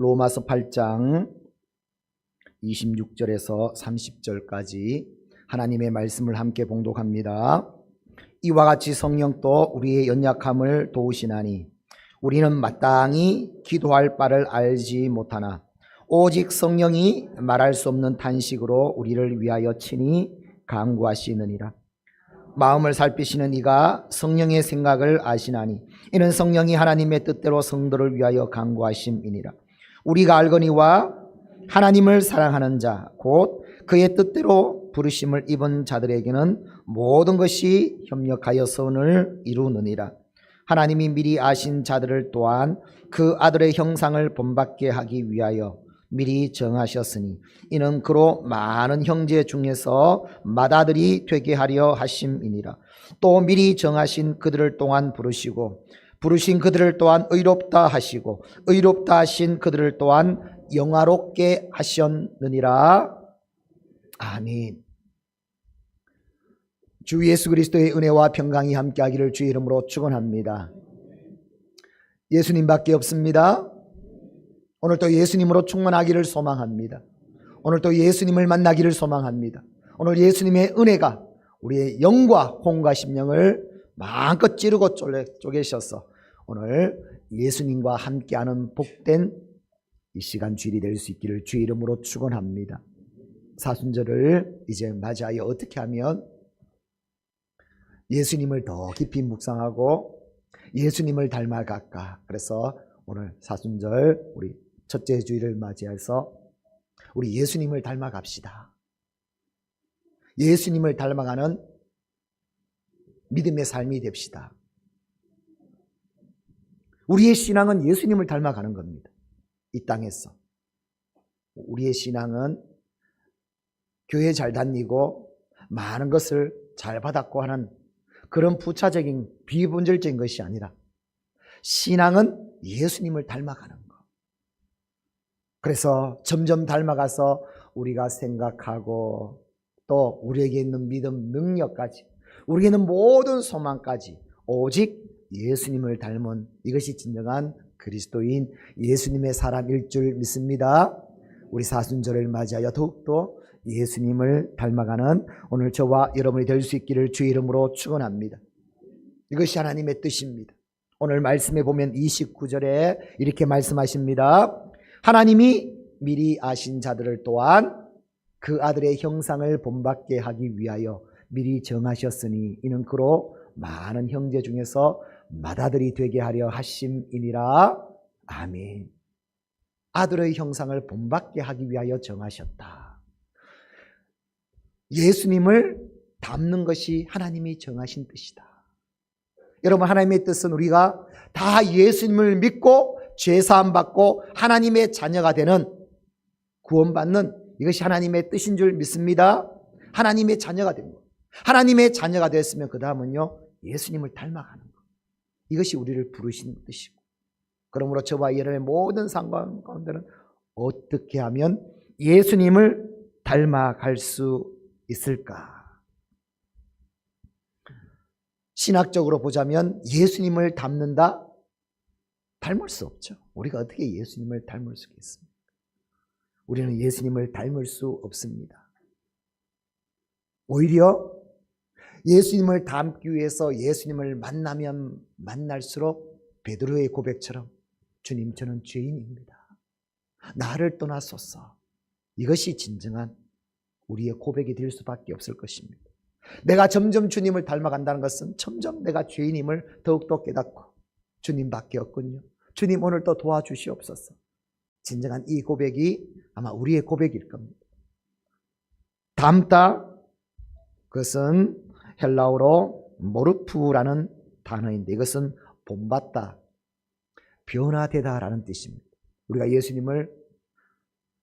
로마서 8장 26절에서 30절까지 하나님의 말씀을 함께 봉독합니다. 이와 같이 성령도 우리의 연약함을 도우시나니 우리는 마땅히 기도할 바를 알지 못하나 오직 성령이 말할 수 없는 탄식으로 우리를 위하여 친히 간구하시느니라. 마음을 살피시는 이가 성령의 생각을 아시나니 이는 성령이 하나님의 뜻대로 성도를 위하여 간구하심이니라. 우리가 알거니와 하나님을 사랑하는 자 곧 그의 뜻대로 부르심을 입은 자들에게는 모든 것이 협력하여 선을 이루느니라. 하나님이 미리 아신 자들을 또한 그 아들의 형상을 본받게 하기 위하여 미리 정하셨으니 이는 그로 많은 형제 중에서 맏아들이 되게 하려 하심이니라. 또 미리 정하신 그들을 또한 부르시고 부르신 그들을 또한 의롭다 하시고 의롭다 하신 그들을 또한 영화롭게 하셨느니라. 아멘. 주 예수 그리스도의 은혜와 평강이 함께하기를 주의 이름으로 축원합니다. 예수님밖에 없습니다. 오늘도 예수님으로 충만하기를 소망합니다. 오늘도 예수님을 만나기를 소망합니다. 오늘 예수님의 은혜가 우리의 영과 혼과 심령을 마음껏 찌르고 쪼개셔서 오늘 예수님과 함께하는 복된 이 시간 주일이 될 수 있기를 주의 이름으로 축원합니다. 사순절을 이제 맞이하여 어떻게 하면 예수님을 더 깊이 묵상하고 예수님을 닮아갈까. 그래서 오늘 사순절 우리 첫째 주일을 맞이해서 우리 예수님을 닮아갑시다. 예수님을 닮아가는 믿음의 삶이 됩시다. 우리의 신앙은 예수님을 닮아가는 겁니다. 이 땅에서 우리의 신앙은 교회 잘 다니고 많은 것을 잘 받았고 하는 그런 부차적인 비본질적인 것이 아니라 신앙은 예수님을 닮아가는 것. 그래서 점점 닮아가서 우리가 생각하고 또 우리에게 있는 믿음 능력까지 우리에게 있는 모든 소망까지 오직 예수님을 닮은 이것이 진정한 그리스도인 예수님의 사람일 줄 믿습니다. 우리 사순절을 맞이하여 더욱더 예수님을 닮아가는 오늘 저와 여러분이 될 수 있기를 주의 이름으로 축원합니다. 이것이 하나님의 뜻입니다. 오늘 말씀에 보면 29절에 이렇게 말씀하십니다. 하나님이 미리 아신 자들을 또한 그 아들의 형상을 본받게 하기 위하여 미리 정하셨으니 이는 그로 많은 형제 중에서 맏아들이 되게 하려 하심이니라. 아멘. 아들의 형상을 본받게 하기 위하여 정하셨다. 예수님을 닮는 것이 하나님이 정하신 뜻이다. 여러분, 하나님의 뜻은 우리가 다 예수님을 믿고 죄사함 받고 하나님의 자녀가 되는 구원받는 이것이 하나님의 뜻인 줄 믿습니다. 하나님의 자녀가 된 것. 하나님의 자녀가 됐으면 그 다음은요 예수님을 닮아가는 것. 이것이 우리를 부르신 뜻이고, 그러므로 저와 여러분의 모든 상관 가운데는 어떻게 하면 예수님을 닮아갈 수 있을까? 신학적으로 보자면 예수님을 닮는다? 닮을 수 없죠. 우리가 어떻게 예수님을 닮을 수 있습니까? 우리는 예수님을 닮을 수 없습니다. 오히려 예수님을 닮기 위해서 예수님을 만나면 만날수록 베드로의 고백처럼 주님, 저는 죄인입니다. 나를 떠나소서. 이것이 진정한 우리의 고백이 될 수밖에 없을 것입니다. 내가 점점 주님을 닮아간다는 것은 점점 내가 죄인임을 더욱더 깨닫고 주님밖에 없군요. 주님, 오늘도 도와주시옵소서. 진정한 이 고백이 아마 우리의 고백일 겁니다. 닮다, 그것은 헬라어로 모르프라는 단어인데 이것은 본받다, 변화되다라는 뜻입니다. 우리가 예수님을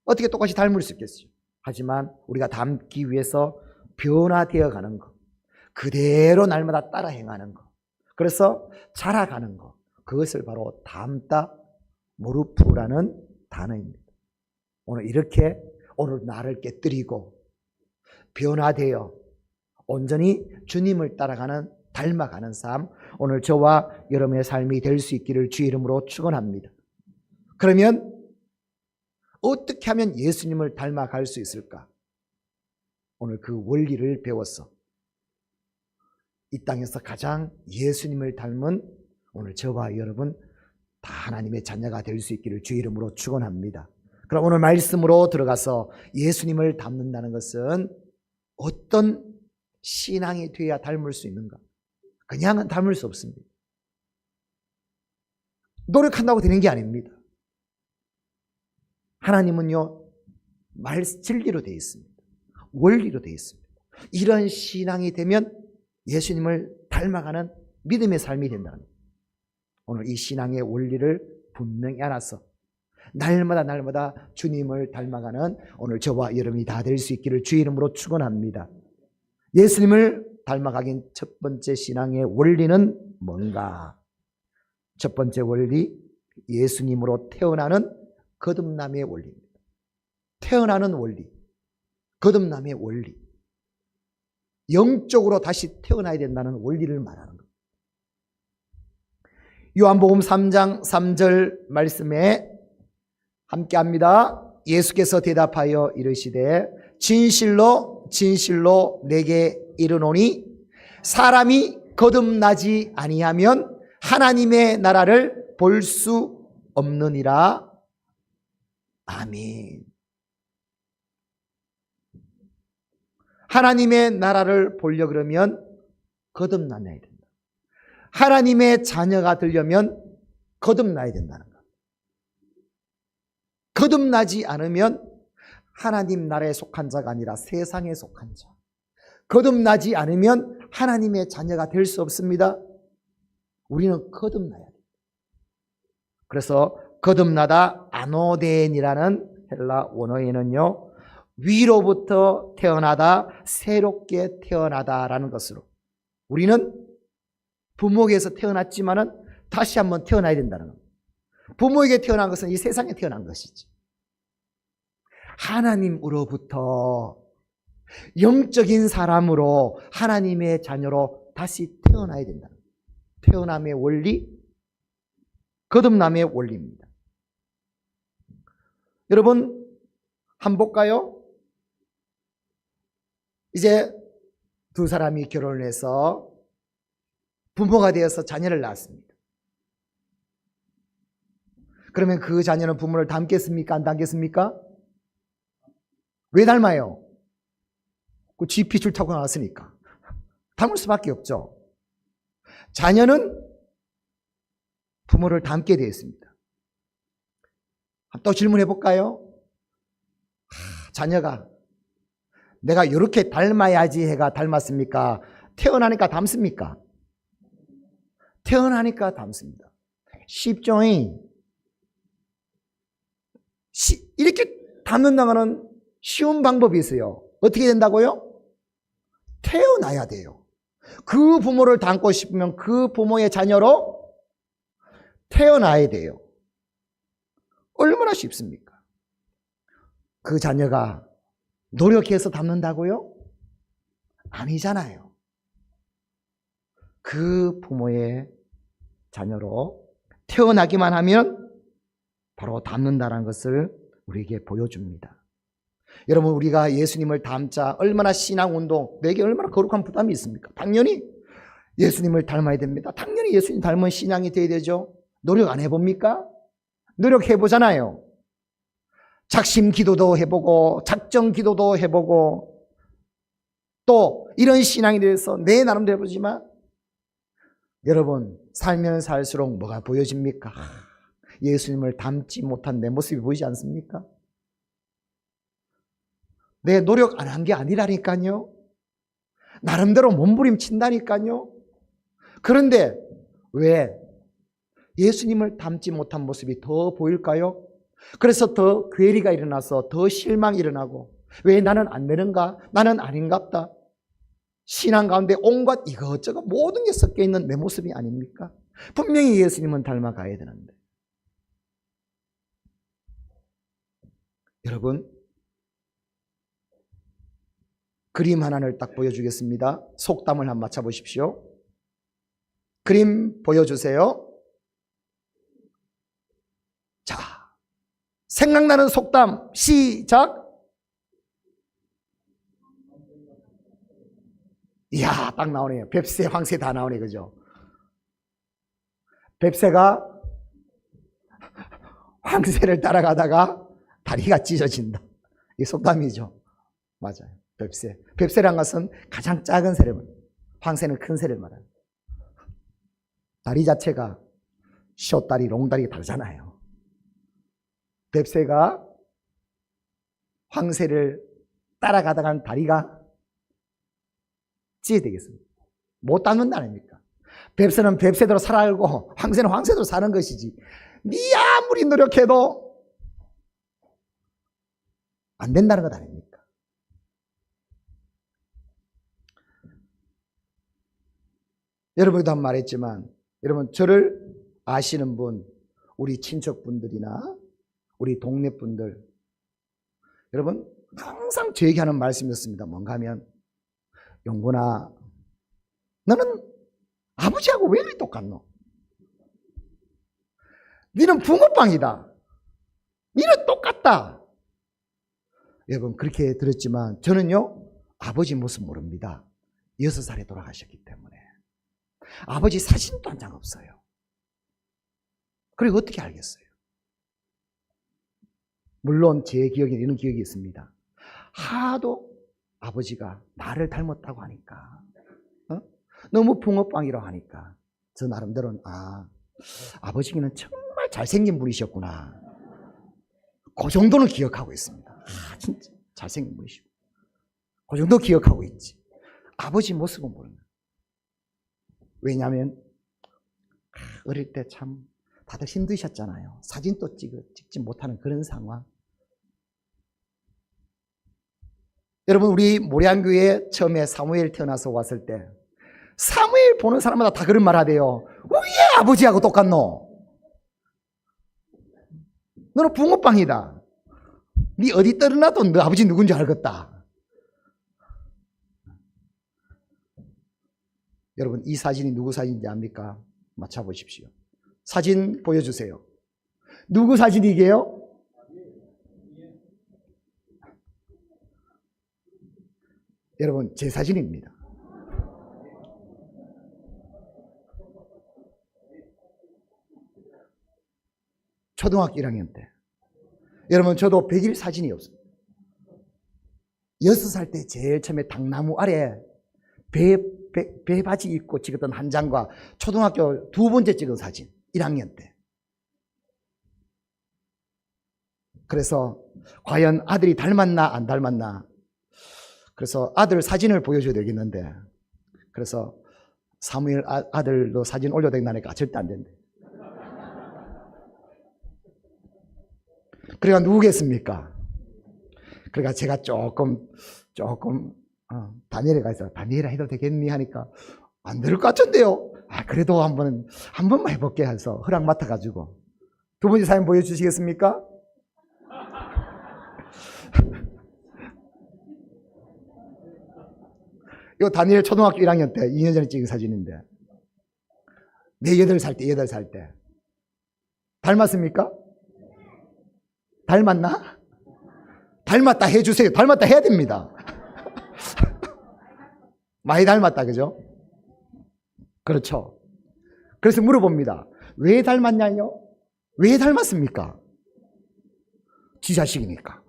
어떻게 똑같이 닮을 수 있겠어요? 하지만 우리가 닮기 위해서 변화되어 가는 것, 그대로 날마다 따라 행하는 것, 그래서 자라가는 것, 그것을 바로 닮다, 모르프라는 단어입니다. 오늘 이렇게 오늘 나를 깨뜨리고 변화되어 온전히 주님을 따라가는, 닮아가는 삶, 오늘 저와 여러분의 삶이 될 수 있기를 주의 이름으로 축원합니다. 그러면 어떻게 하면 예수님을 닮아갈 수 있을까? 오늘 그 원리를 배웠어. 이 땅에서 가장 예수님을 닮은 오늘 저와 여러분 다 하나님의 자녀가 될 수 있기를 주의 이름으로 축원합니다. 그럼 오늘 말씀으로 들어가서 예수님을 닮는다는 것은 어떤 신앙이 되어야 닮을 수 있는가? 그냥은 닮을 수 없습니다. 노력한다고 되는 게 아닙니다. 하나님은요, 진리로 되어 있습니다. 원리로 되어 있습니다. 이런 신앙이 되면 예수님을 닮아가는 믿음의 삶이 된다는 거예요. 오늘 이 신앙의 원리를 분명히 알아서 날마다 주님을 닮아가는 오늘 저와 여러분이 다 될 수 있기를 주의 이름으로 축원합니다. 예수님을 닮아가긴 첫 번째 신앙의 원리는 뭔가? 첫 번째 원리, 예수님으로 태어나는 거듭남의 원리입니다. 태어나는 원리, 거듭남의 원리. 영적으로 다시 태어나야 된다는 원리를 말하는 겁니다. 요한복음 3장 3절 말씀에 함께합니다. 예수께서 대답하여 이르시되 진실로 진실로 내게 이르노니 사람이 거듭나지 아니하면 하나님의 나라를 볼 수 없느니라. 아멘. 하나님의 나라를 보려 그러면 거듭나야 된다. 하나님의 자녀가 되려면 거듭나야 된다는 것. 거듭나지 않으면 하나님 나라에 속한 자가 아니라 세상에 속한 자. 거듭나지 않으면 하나님의 자녀가 될 수 없습니다. 우리는 거듭나야 돼요. 그래서 거듭나다 아노덴이라는 헬라 원어에는요, 위로부터 태어나다, 새롭게 태어나다라는 것으로 우리는 부모에게서 태어났지만은 다시 한번 태어나야 된다는 겁니다. 부모에게 태어난 것은 이 세상에 태어난 것이지. 하나님으로부터 영적인 사람으로 하나님의 자녀로 다시 태어나야 된다는 겁니다. 태어남의 원리, 거듭남의 원리입니다. 여러분, 한번 볼까요? 이제 두 사람이 결혼을 해서 부모가 되어서 자녀를 낳았습니다. 그러면 그 자녀는 부모를 닮겠습니까? 안 닮겠습니까? 왜 닮아요? 그 GP줄 타고 나왔으니까. 닮을 수밖에 없죠. 자녀는 부모를 닮게 되어 있습니다. 또 질문해 볼까요? 자녀가 내가 이렇게 닮아야지 해가 닮았습니까? 태어나니까 닮습니까? 태어나니까 닮습니다. 쉽죠? 이렇게 닮는다면 쉬운 방법이 있어요. 어떻게 된다고요? 태어나야 돼요. 그 부모를 닮고 싶으면 그 부모의 자녀로 태어나야 돼요. 얼마나 쉽습니까? 그 자녀가 노력해서 닮는다고요? 아니잖아요. 그 부모의 자녀로 태어나기만 하면 바로 닮는다는 것을 우리에게 보여줍니다. 여러분, 우리가 예수님을 닮자 얼마나 신앙운동, 내게 얼마나 거룩한 부담이 있습니까? 당연히 예수님을 닮아야 됩니다. 당연히 예수님 닮은 신앙이 되어야 되죠. 노력 안 해봅니까? 노력해보잖아요. 작심 기도도 해보고 작정 기도도 해보고 또 이런 신앙에 대해서 내 나름대로 해보지만 여러분, 살면 살수록 뭐가 보여집니까? 예수님을 닮지 못한 내 모습이 보이지 않습니까? 내 노력 안 한 게 아니라니까요. 나름대로 몸부림친다니까요. 그런데 왜 예수님을 닮지 못한 모습이 더 보일까요? 그래서 더 괴리가 일어나서 더 실망이 일어나고, 왜 나는 안 되는가? 나는 아닌갑다. 신앙 가운데 온갖 이것저것 모든 게 섞여 있는 내 모습이 아닙니까? 분명히 예수님은 닮아가야 되는데. 여러분, 그림 하나를 딱 보여주겠습니다. 속담을 한번 맞춰보십시오. 그림 보여주세요. 자, 생각나는 속담 시작. 이야, 딱 나오네요. 뱁새, 황새 다 나오네, 그죠? 뱁새가 황새를 따라가다가 다리가 찢어진다. 이 속담이죠. 맞아요. 뱁새. 뱁새란 것은 가장 작은 새를, 황새는 큰 새를 말해요. 다리 자체가 숏다리, 롱다리 다르잖아요. 뱁새가 황새를 따라가다가 다리가 찌게 되겠습니다. 못 닦는다 아닙니까? 뱁새는 뱁새대로 살아가고 황새는 황새대로 사는 것이지. 네 아무리 노력해도 안 된다는 것 아닙니까? 여러분도 한 번 말했지만, 여러분 저를 아시는 분, 우리 친척분들이나 우리 동네분들, 여러분 항상 저에게 하는 말씀이었습니다. 뭔가 하면, 영곤아, 너는 아버지하고 왜 이렇게 똑같노? 너는 붕어빵이다. 너는 똑같다. 여러분 그렇게 들었지만 저는요, 아버지 모습 모릅니다. 6살에 돌아가셨기 때문에. 아버지 사진도 한 장 없어요. 그리고 어떻게 알겠어요? 물론 제 기억에 이런 기억이 있습니다. 하도 아버지가 나를 닮았다고 하니까, 너무 붕어빵이라고 하니까 저 나름대로는 아버지는 정말 잘생긴 분이셨구나, 그 정도는 기억하고 있습니다. 진짜 잘생긴 분이시고 그 정도 기억하고 있지. 아버지 모습은 모르는. 왜냐하면 어릴 때 참 다들 힘드셨잖아요. 사진도 찍지 못하는 그런 상황. 여러분 우리 모량교회에 처음에 사무엘 태어나서 왔을 때 사무엘 보는 사람마다 다 그런 말 하대요. 왜 아버지하고 똑같노? 너는 붕어빵이다. 네 어디 떨어나도 너 아버지 누군지 알겠다. 여러분 이 사진이 누구 사진인지 압니까? 맞춰보십시오. 사진 보여주세요. 누구 사진이게요? 여러분 제 사진입니다. 초등학교 1학년 때. 여러분 저도 100일 사진이 없어요. 6살 때 제일 처음에 당나무 아래 배 바지 입고 찍었던 한 장과 초등학교 2번째 찍은 사진 1학년 때. 그래서 과연 아들이 닮았나 안 닮았나, 그래서 아들 사진을 보여줘야 되겠는데, 그래서 사무엘 아들도 사진 올려야 된다니까 절대 안 된대. 그러니까 누구겠습니까? 그러니까 제가 조금 다니엘에 가서 다니엘아 해도 되겠니 하니까 안 될 것 같은데요. 그래도 한 번만 해볼게 해서 허락 맡아가지고. 두 번째 사진 보여주시겠습니까? 이거 다니엘 초등학교 1학년 때 2년 전에 찍은 사진인데, 내 8살 때 닮았습니까? 닮았나? 닮았다 해주세요. 닮았다 해야 됩니다. 많이 닮았다, 그죠? 그렇죠. 그래서 물어봅니다. 왜 닮았냐요? 왜 닮았습니까? 지 자식이니까.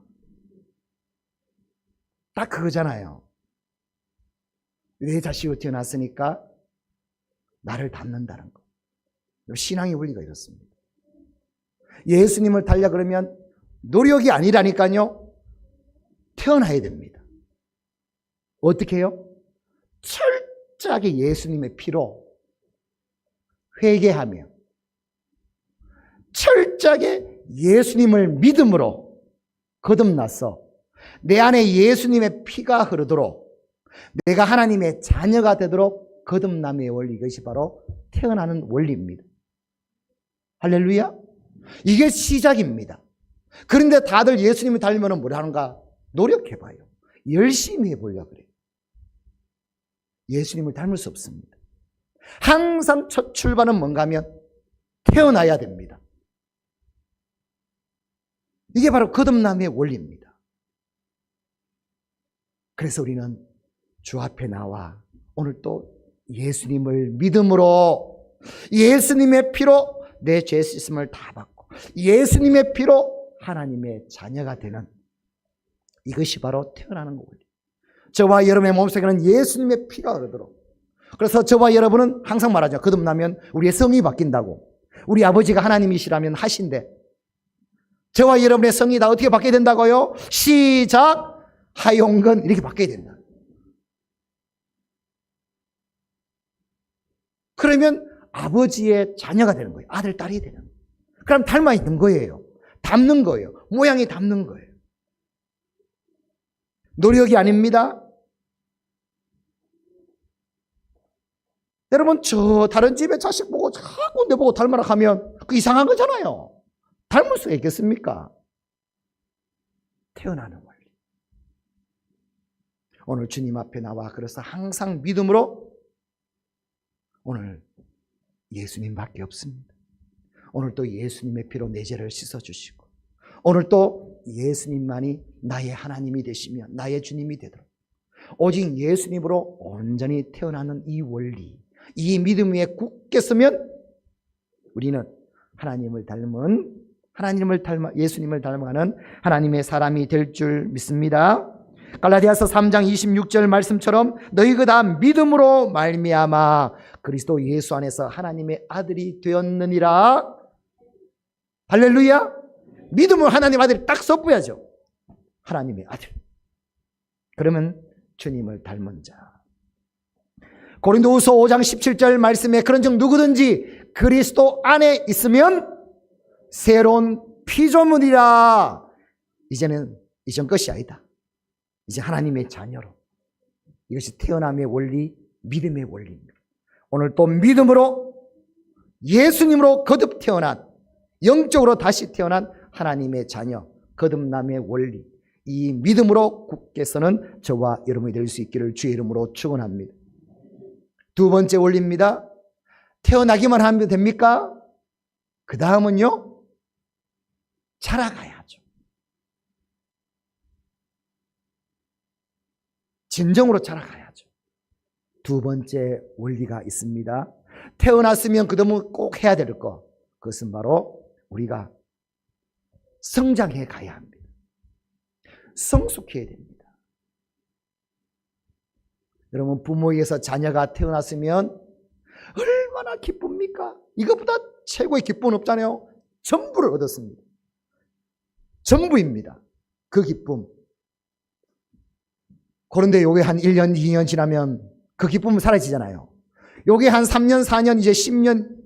딱 그거잖아요. 내 자식으로 태어났으니까 나를 닮는다는 거. 신앙의 원리가 이렇습니다. 예수님을 닮려 그러면 노력이 아니라니까요. 태어나야 됩니다. 어떻게 해요? 철저하게 예수님의 피로 회개하며 철저하게 예수님을 믿음으로 거듭나서 내 안에 예수님의 피가 흐르도록 내가 하나님의 자녀가 되도록 거듭남의 원리, 이것이 바로 태어나는 원리입니다. 할렐루야. 이게 시작입니다. 그런데 다들 예수님을 닮으면 뭘 하는가? 노력해봐요. 열심히 해보려고 그래요. 예수님을 닮을 수 없습니다. 항상 첫 출발은 뭔가 하면 태어나야 됩니다. 이게 바로 거듭남의 원리입니다. 그래서 우리는 주 앞에 나와 오늘 또 예수님을 믿음으로, 예수님의 피로 내 죄 씻음을 다 받고 예수님의 피로 하나님의 자녀가 되는, 이것이 바로 태어나는 원리. 저와 여러분의 몸속에는 예수님의 피가 흐르도록. 그래서 저와 여러분은 항상 말하죠. 거듭나면 우리의 성이 바뀐다고. 우리 아버지가 하나님이시라면 하신대. 저와 여러분의 성이 다 어떻게 바뀌어야 된다고요? 시작, 하용근, 이렇게 바뀌어야 된다. 그러면 아버지의 자녀가 되는 거예요. 아들, 딸이 되는 거예요. 그럼 닮아 있는 거예요. 닮는 거예요. 모양이 닮는 거예요. 노력이 아닙니다. 여러분, 저 다른 집에 자식 보고 자꾸 내 보고 닮아라 하면 그 이상한 거잖아요. 닮을 수가 있겠습니까? 태어나는 원리. 오늘 주님 앞에 나와 그래서 항상 믿음으로, 오늘 예수님밖에 없습니다. 오늘 또 예수님의 피로 내 죄를 씻어주시고, 오늘 또 예수님만이 나의 하나님이 되시며 나의 주님이 되도록 오직 예수님으로 온전히 태어나는 이 원리, 이 믿음 위에 굳게 서면 우리는 예수님을 닮아가는 하나님의 사람이 될 줄 믿습니다. 갈라디아서 3장 26절 말씀처럼 너희가 다 믿음으로 말미암아 그리스도 예수 안에서 하나님의 아들이 되었느니라. 할렐루야. 믿음으로 하나님 아들이 딱 섭부야죠. 하나님의 아들. 그러면 주님을 닮은 자. 고린도후서 5장 17절 말씀에 그런즉 누구든지 그리스도 안에 있으면 새로운 피조물이라. 이제는 이전 것이 아니다. 이제 하나님의 자녀로. 이것이 태어남의 원리, 믿음의 원리입니다. 오늘 또 믿음으로 예수님으로 거듭 태어난, 영적으로 다시 태어난 하나님의 자녀, 거듭남의 원리, 이 믿음으로 굳게 서는 저와 여러분이 될 수 있기를 주의 이름으로 축원합니다. 두 번째 원리입니다. 태어나기만 하면 됩니까? 그 다음은요, 자라가야죠. 진정으로 자라가야죠. 두 번째 원리가 있습니다. 태어났으면 그 다음은 꼭 해야 될 것, 그것은 바로 우리가 성장해 가야 합니다. 성숙해야 됩니다. 여러분, 부모에게서 자녀가 태어났으면 얼마나 기쁩니까? 이것보다 최고의 기쁨은 없잖아요. 전부를 얻었습니다. 전부입니다. 그 기쁨. 그런데 요게 한 1년, 2년 지나면 그 기쁨은 사라지잖아요. 요게 한 3년, 4년, 이제 10년,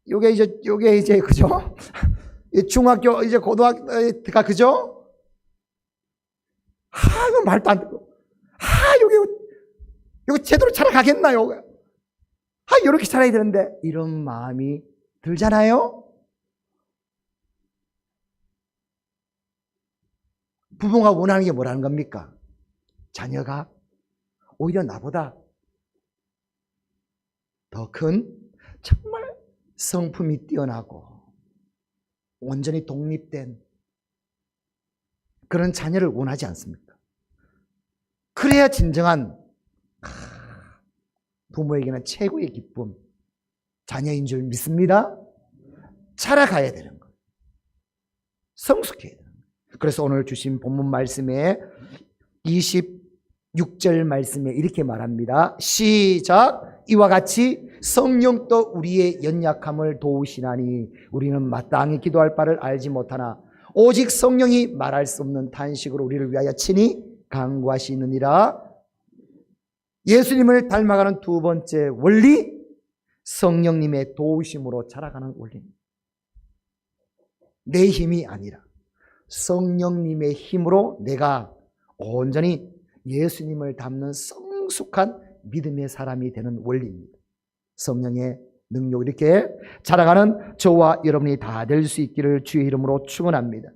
요게 이제, 그죠? 중학교, 이제 고등학교가, 그죠? 이거 말도 안 되고. 요게 제대로 자라가겠나요? 요렇게 자라야 되는데, 이런 마음이 들잖아요? 부모가 원하는 게 뭐라는 겁니까? 자녀가 오히려 나보다 더 큰 정말 성품이 뛰어나고 온전히 독립된 그런 자녀를 원하지 않습니까? 그래야 진정한 부모에게는 최고의 기쁨, 자녀인 줄 믿습니다. 자라가야 되는 거예요. 성숙해야 되는 거예요. 그래서 오늘 주신 본문 말씀에 26절 말씀에 이렇게 말합니다. 시작. 이와 같이 성령도 우리의 연약함을 도우시나니 우리는 마땅히 기도할 바를 알지 못하나 오직 성령이 말할 수 없는 탄식으로 우리를 위하여 친히 간구하시느니라. 예수님을 닮아가는 두 번째 원리, 성령님의 도우심으로 자라가는 원리입니다. 내 힘이 아니라 성령님의 힘으로 내가 온전히 예수님을 닮는 성숙한 믿음의 사람이 되는 원리입니다. 성령의 능력, 이렇게 자라가는 저와 여러분이 다 될 수 있기를 주의 이름으로 축원합니다.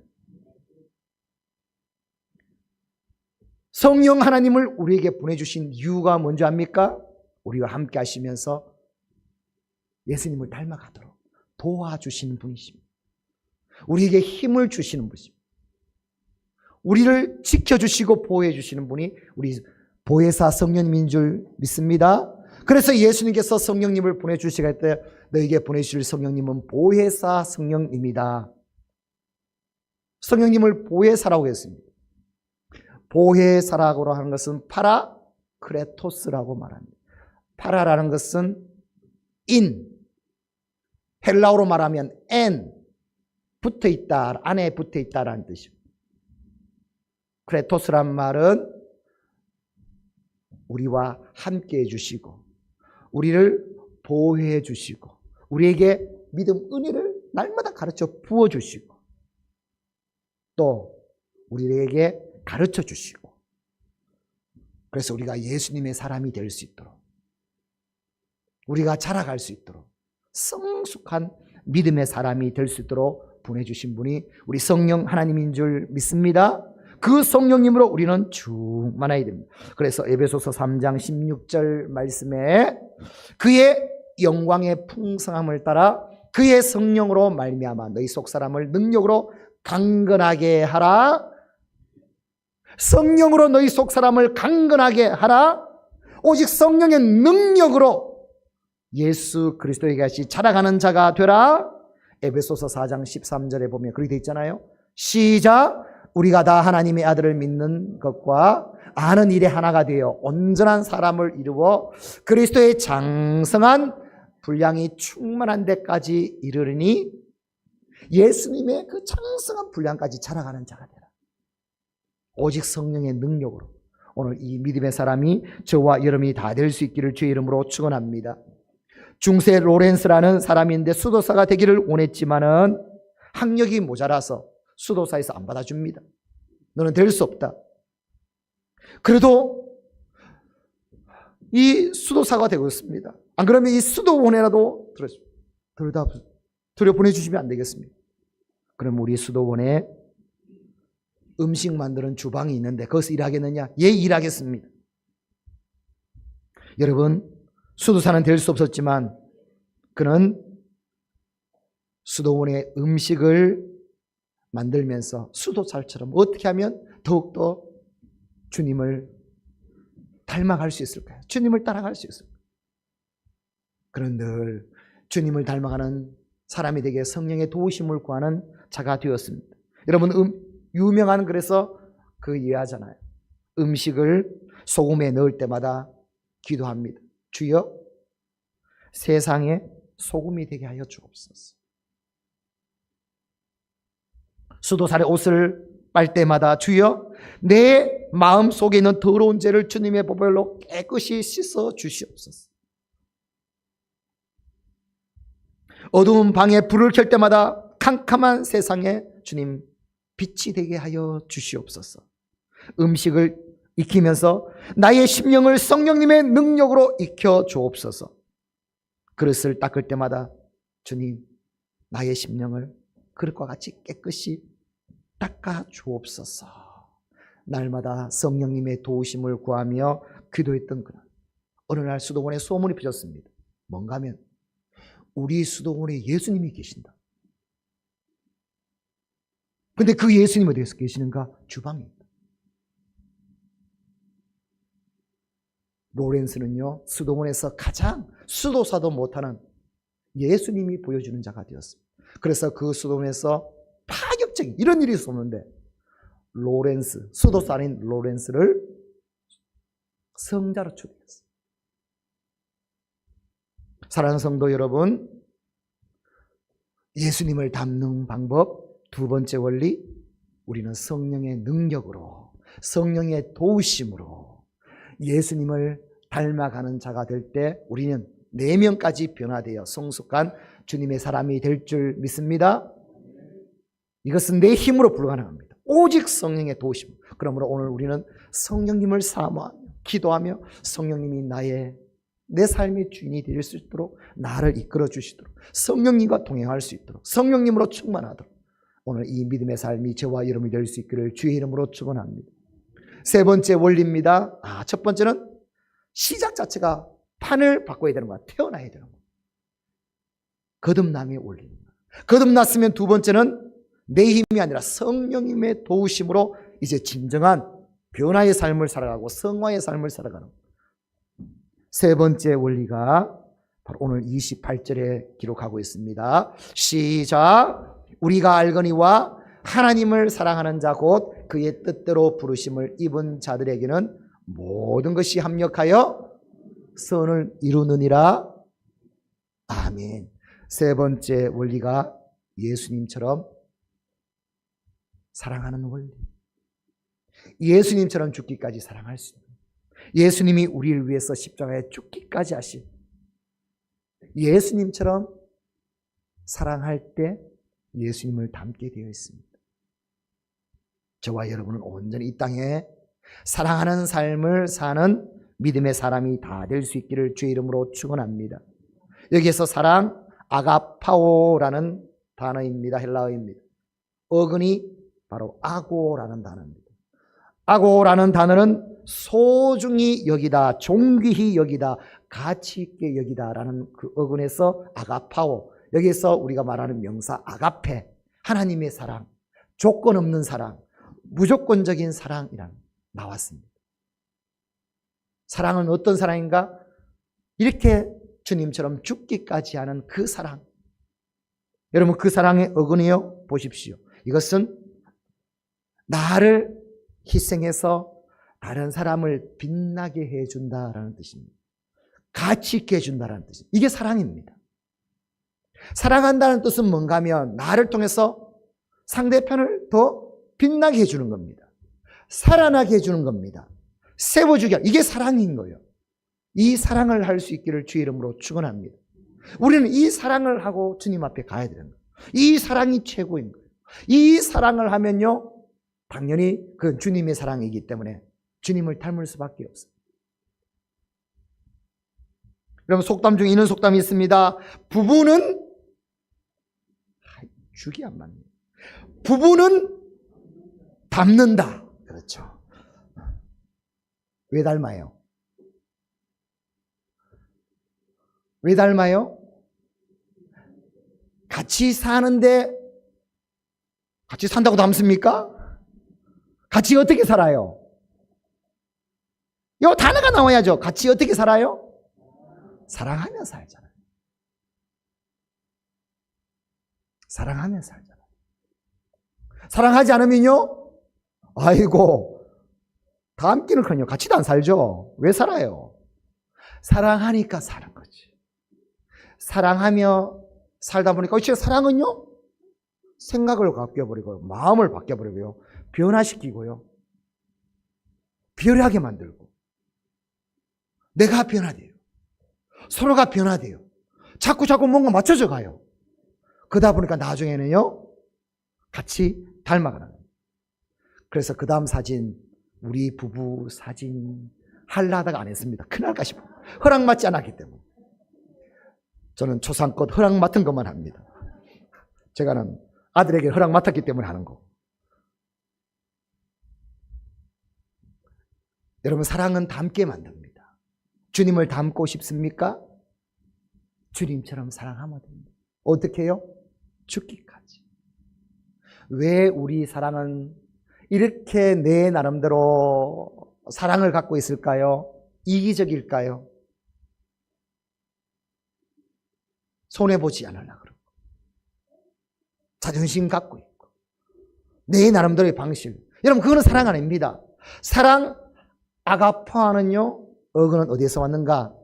성령 하나님을 우리에게 보내주신 이유가 뭔지 압니까? 우리와 함께 하시면서 예수님을 닮아가도록 도와주시는 분이십니다. 우리에게 힘을 주시는 분이십니다. 우리를 지켜주시고 보호해주시는 분이 우리 보혜사 성령님인 줄 믿습니다. 그래서 예수님께서 성령님을 보내주시게 할 때 너에게 보내주실 성령님은 보혜사 성령님이다. 성령님을 보혜사라고 했습니다. 보혜사라고 하는 것은 파라크레토스라고 말합니다. 파라라는 것은 인, 헬라어로 말하면 엔, 붙어있다, 안에 붙어있다라는 뜻입니다. 크레토스란 말은 우리와 함께 해주시고 우리를 보호해 주시고 우리에게 믿음 은혜를 날마다 가르쳐 부어주시고 또 우리에게 가르쳐 주시고 그래서 우리가 예수님의 사람이 될 수 있도록 우리가 자라갈 수 있도록 성숙한 믿음의 사람이 될 수 있도록 보내주신 분이 우리 성령 하나님인 줄 믿습니다. 그 성령님으로 우리는 충만해야 됩니다. 그래서 에베소서 3장 16절 말씀에 그의 영광의 풍성함을 따라 그의 성령으로 말미암아 너희 속 사람을 능력으로 강건하게 하라. 성령으로 너희 속 사람을 강건하게 하라. 오직 성령의 능력으로 예수 그리스도에게 같이 자라가는 자가 되라. 에베소서 4장 13절에 보면 그렇게 되어 있잖아요. 시작. 우리가 다 하나님의 아들을 믿는 것과 아는 일에 하나가 되어 온전한 사람을 이루어 그리스도의 장성한 분량이 충만한 데까지 이르르니 예수님의 그 장성한 분량까지 자라가는 자가 되라. 오직 성령의 능력으로 오늘 이 믿음의 사람이 저와 여러분이 다 될 수 있기를 주의 이름으로 축원합니다. 중세 로렌스라는 사람인데 수도사가 되기를 원했지만은 학력이 모자라서 수도사에서 안 받아줍니다. 너는 될 수 없다. 그래도 이 수도사가 되고 있습니다. 안 그러면 이 수도원에라도 들여 보내주시면 안 되겠습니까? 그럼 우리 수도원에 음식 만드는 주방이 있는데 거기서 일하겠느냐? 예, 일하겠습니다. 여러분, 수도사는 될 수 없었지만 그는 수도원의 음식을 만들면서 수도사처럼 어떻게 하면 더욱더 주님을 닮아갈 수 있을까요? 주님을 따라갈 수 있을까요? 그런 늘 주님을 닮아가는 사람이 되게 성령의 도우심을 구하는 자가 되었습니다. 여러분 유명한 그래서 그 이해하잖아요. 음식을 소금에 넣을 때마다 기도합니다. 주여 세상에 소금이 되게 하여 주옵소서. 수도살의 옷을 빨 때마다 주여 내 마음 속에 있는 더러운 죄를 주님의 보혈로 깨끗이 씻어 주시옵소서. 어두운 방에 불을 켤 때마다 캄캄한 세상에 주님 빛이 되게 하여 주시옵소서. 음식을 익히면서 나의 심령을 성령님의 능력으로 익혀 주옵소서. 그릇을 닦을 때마다 주님 나의 심령을 그릇과 같이 깨끗이 닦아 주옵소서. 날마다 성령님의 도우심을 구하며 기도했던 그날 어느 날 수도원에 소문이 퍼졌습니다. 뭔가 하면 우리 수도원에 예수님이 계신다. 근데 그 예수님 어디에서 계시는가? 주방입니다. 로렌스는요 수도원에서 가장 수도사도 못하는 예수님이 보여주는 자가 되었습니다. 그래서 그 수도원에서 파격적인 이런 일이 있었는데 로렌스, 수도사인 로렌스를 성자로 초대했어요. 사랑하는 성도 여러분, 예수님을 닮는 방법 두 번째 원리, 우리는 성령의 능력으로 성령의 도우심으로 예수님을 닮아가는 자가 될 때 우리는 4명까지 변화되어 성숙한 주님의 사람이 될 줄 믿습니다. 이것은 내 힘으로 불가능합니다. 오직 성령의 도우심. 그러므로 오늘 우리는 성령님을 사모하며 기도하며 성령님이 내 삶의 주인이 될 수 있도록 나를 이끌어 주시도록 성령님과 동행할 수 있도록 성령님으로 충만하도록 오늘 이 믿음의 삶이 저와 여러분이 될 수 있기를 주의 이름으로 축원합니다. 세 번째 원리입니다. 첫 번째는 시작 자체가 판을 바꿔야 되는 거야. 태어나야 되는 거야. 거듭남의 원리입니다. 거듭났으면 두 번째는 내 힘이 아니라 성령님의 도우심으로 이제 진정한 변화의 삶을 살아가고 성화의 삶을 살아가는 세 번째 원리가 바로 오늘 28절에 기록하고 있습니다. 시작. 우리가 알거니와 하나님을 사랑하는 자 곧 그의 뜻대로 부르심을 입은 자들에게는 모든 것이 합력하여 선을 이루느니라. 아멘. 세 번째 원리가 예수님처럼 사랑하는 원리. 예수님처럼 죽기까지 사랑할 수 있는, 예수님이 우리를 위해서 십자가에 죽기까지 하신 예수님처럼 사랑할 때 예수님을 닮게 되어 있습니다. 저와 여러분은 온전히 이 땅에 사랑하는 삶을 사는 믿음의 사람이 다 될 수 있기를 주의 이름으로 축원합니다. 여기에서 사랑, 아가파오라는 단어입니다. 헬라어입니다. 어근이 바로 아고라는 단어입니다. 아고라는 단어는 소중히 여기다, 존귀히 여기다, 가치 있게 여기다라는 그 어근에서 아가파오, 여기에서 우리가 말하는 명사 아가페, 하나님의 사랑, 조건 없는 사랑, 무조건적인 사랑이란 나왔습니다. 사랑은 어떤 사랑인가? 이렇게 주님처럼 죽기까지 하는 그 사랑. 여러분, 그 사랑의 어근이요, 보십시오. 이것은 나를 희생해서 다른 사람을 빛나게 해준다라는 뜻입니다. 가치 있게 해준다라는 뜻입니다. 이게 사랑입니다. 사랑한다는 뜻은 뭔가 하면 나를 통해서 상대편을 더 빛나게 해주는 겁니다. 살아나게 해주는 겁니다. 세워주게, 이게 사랑인 거예요. 이 사랑을 할 수 있기를 주의 이름으로 축원합니다. 우리는 이 사랑을 하고 주님 앞에 가야 되는 거예요. 이 사랑이 최고인 거예요. 이 사랑을 하면요, 당연히 그건 주님의 사랑이기 때문에 주님을 닮을 수밖에 없어요. 여러분, 속담 중에 이런 속담이 있습니다. 부부는 죽이 안 맞네. 부부는 닮는다. 그렇죠. 왜 닮아요? 왜 닮아요? 같이 사는데 같이 산다고 닮습니까? 같이 어떻게 살아요? 이 단어가 나와야죠. 같이 어떻게 살아요? 사랑하며 살잖아요. 사랑하며 살잖아요. 사랑하지 않으면요, 아이고, 닮기는커녕 같이도 안 살죠. 왜 살아요? 사랑하니까 사는 거지. 사랑하며 살다 보니까 진짜 사랑은요, 생각을 바뀌어버리고요, 마음을 바뀌어버리고요, 변화시키고요, 변하게 만들고, 내가 변화돼요. 서로가 변화돼요. 자꾸 뭔가 맞춰져 가요. 그러다 보니까 나중에는요, 같이 닮아가는 거예요. 그래서 그 다음 사진, 우리 부부 사진 하려다가 안 했습니다. 큰일날까 싶어. 허락받지 않았기 때문에. 저는 초상껏 허락 맡은 것만 합니다. 제가는 아들에게 허락 맡았기 때문에 하는 거. 여러분, 사랑은 닮게 만듭니다. 주님을 닮고 싶습니까? 주님처럼 사랑하면 됩니다. 어떻게 해요? 죽기까지. 왜 우리 사랑은 이렇게 내 나름대로 사랑을 갖고 있을까요? 이기적일까요? 손해보지 않으려고 그러고, 자존심 갖고 있고, 내 나름대로의 방식. 여러분, 그거는 사랑 아닙니다. 사랑, 아가파는요, 어근은 어디에서 왔는가?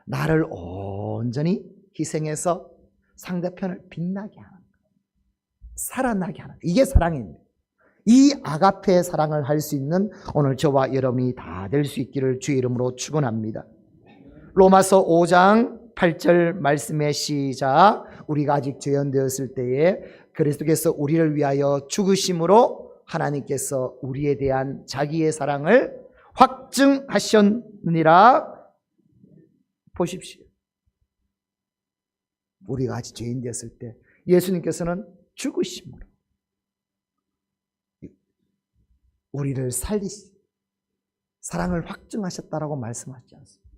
나를 온전히 희생해서 상대편을 빛나게 하는 거예요. 살아나게 하는 거예요. 이게 사랑입니다. 이 아가페의 사랑을 할 수 있는 오늘 저와 여러분이 다 될 수 있기를 주의 이름으로 축원합니다. 로마서 5장 8절 말씀의 시작. 우리가 아직 죄인되었을 때에 그리스도께서 우리를 위하여 죽으심으로 하나님께서 우리에 대한 자기의 사랑을 확증하셨느니라. 보십시오. 우리가 아직 죄인되었을 때 예수님께서는 죽으심으로 우리를 살리시, 사랑을 확증하셨다라고 말씀하지 않습니다.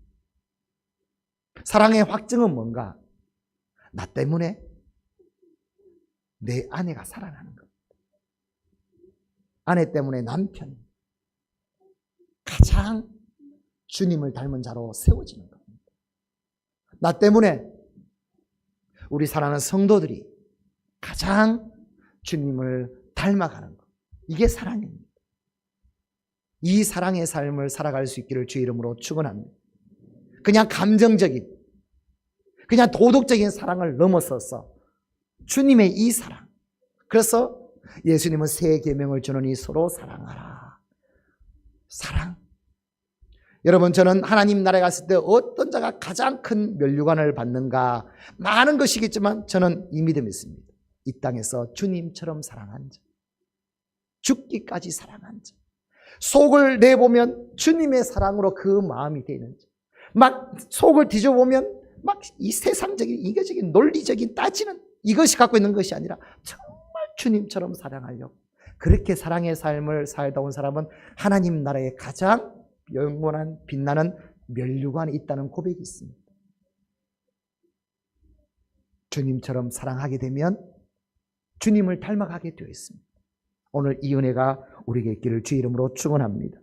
사랑의 확증은 뭔가? 나 때문에 내 아내가 살아나는 겁니다. 아내 때문에 남편이 가장 주님을 닮은 자로 세워지는 겁니다. 나 때문에 우리 사랑하는 성도들이 가장 주님을 닮아가는 것. 이게 사랑입니다. 이 사랑의 삶을 살아갈 수 있기를 주의 이름으로 축원합니다. 그냥 감정적인, 그냥 도덕적인 사랑을 넘어서서 주님의 이 사랑. 그래서 예수님은 새 계명을 주노니 서로 사랑하라. 사랑. 여러분, 저는 하나님 나라에 갔을 때 어떤 자가 가장 큰 면류관을 받는가? 많은 것이겠지만 저는 이 믿음이 있습니다. 이 땅에서 주님처럼 사랑한 자, 죽기까지 사랑한 자, 속을 내보면 주님의 사랑으로 그 마음이 되는 자, 막 속을 뒤져보면 막 이 세상적인 이교적인 논리적인 따지는 이것이 갖고 있는 것이 아니라 정말 주님처럼 사랑하려고, 그렇게 사랑의 삶을 살다 온 사람은 하나님 나라에 가장 영원한 빛나는 면류관이 있다는 고백이 있습니다. 주님처럼 사랑하게 되면 주님을 닮아가게 되어 있습니다. 오늘 이 은혜가 우리에게 있기를 주의 이름으로 축원합니다.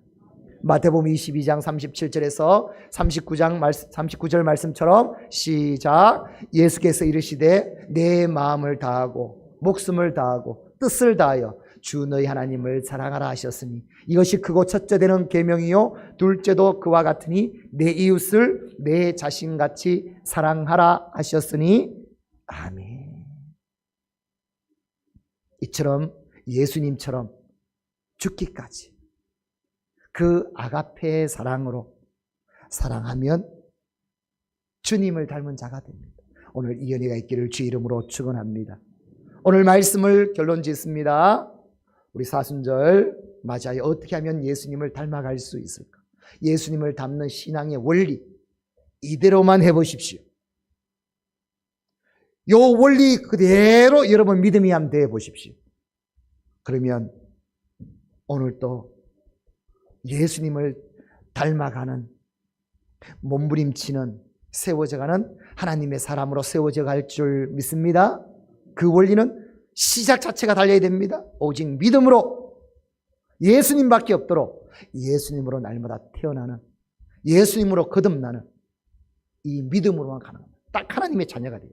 마태복음 22장 37절에서 39절 말씀처럼 시작. 예수께서 이르시되 내 마음을 다하고 목숨을 다하고 뜻을 다하여 주 너희 하나님을 사랑하라 하셨으니 이것이 크고 첫째 되는 계명이요 둘째도 그와 같으니 내 이웃을 내 자신같이 사랑하라 하셨으니 아멘. 이처럼 예수님처럼 죽기까지 그 아가페의 사랑으로 사랑하면 주님을 닮은 자가 됩니다. 오늘 이 은혜가 있기를 주의 이름으로 축원합니다. 오늘 말씀을 결론 짓습니다. 우리 사순절 맞아요. 어떻게 하면 예수님을 닮아갈 수 있을까? 예수님을 닮는 신앙의 원리 이대로만 해보십시오. 요 원리 그대로 여러분 믿음이 한번 대해보십시오. 그러면 오늘 또 예수님을 닮아가는, 몸부림치는, 세워져가는 하나님의 사람으로 세워져 갈 줄 믿습니다. 그 원리는 시작 자체가 달려야 됩니다. 오직 믿음으로, 예수님밖에 없도록 예수님으로 날마다 태어나는, 예수님으로 거듭나는 이 믿음으로만 가능합니다. 딱 하나님의 자녀가 돼요.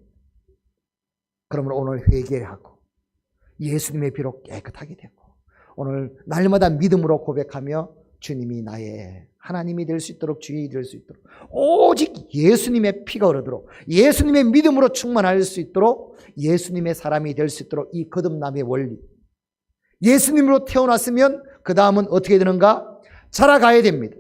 그러므로 오늘 회개하고 예수님의 피로 깨끗하게 되고 오늘 날마다 믿음으로 고백하며 주님이 나의 하나님이 될 수 있도록, 주인이 될 수 있도록, 오직 예수님의 피가 흐르도록, 예수님의 믿음으로 충만할 수 있도록, 예수님의 사람이 될 수 있도록 이 거듭남의 원리, 예수님으로 태어났으면 그 다음은 어떻게 되는가? 자라가야 됩니다.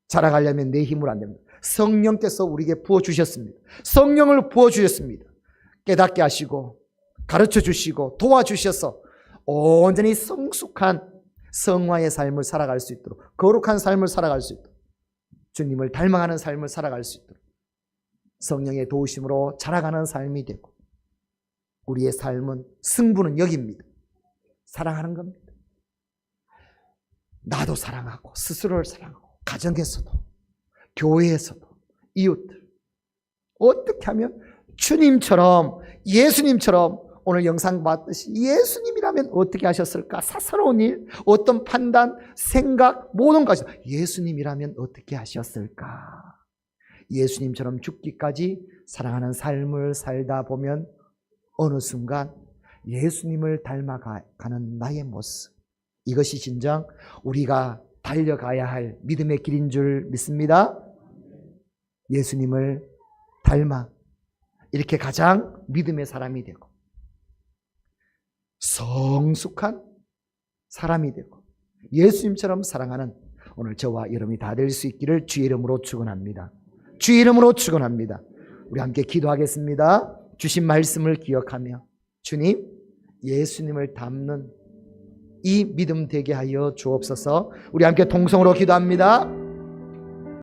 자라가려면 내 힘으로 안 됩니다. 성령께서 우리에게 부어주셨습니다. 성령을 부어주셨습니다. 깨닫게 하시고 가르쳐주시고 도와주셔서 온전히 성숙한 성화의 삶을 살아갈 수 있도록, 거룩한 삶을 살아갈 수 있도록, 주님을 닮아가는 삶을 살아갈 수 있도록 성령의 도우심으로 자라가는 삶이 되고, 우리의 삶은 승부는 여기입니다. 사랑하는 겁니다. 나도 사랑하고 스스로를 사랑하고 가정에서도 교회에서도 이웃들, 어떻게 하면 주님처럼, 예수님처럼, 오늘 영상 봤듯이 예수님이라면 어떻게 하셨을까? 사사로운 일, 어떤 판단, 생각, 모든 것이 예수님이라면 어떻게 하셨을까? 예수님처럼 죽기까지 사랑하는 삶을 살다 보면 어느 순간 예수님을 닮아가는 나의 모습, 이것이 진정 우리가 달려가야 할 믿음의 길인 줄 믿습니다. 예수님을 닮아 이렇게 가장 믿음의 사람이 되고 성숙한 사람이 되고 예수님처럼 사랑하는 오늘 저와 여러분이 다 될 수 있기를 주의 이름으로 축원합니다. 주의 이름으로 축원합니다. 우리 함께 기도하겠습니다. 주신 말씀을 기억하며 주님, 예수님을 닮는 이 믿음 되게 하여 주옵소서. 우리 함께 동성으로 기도합니다.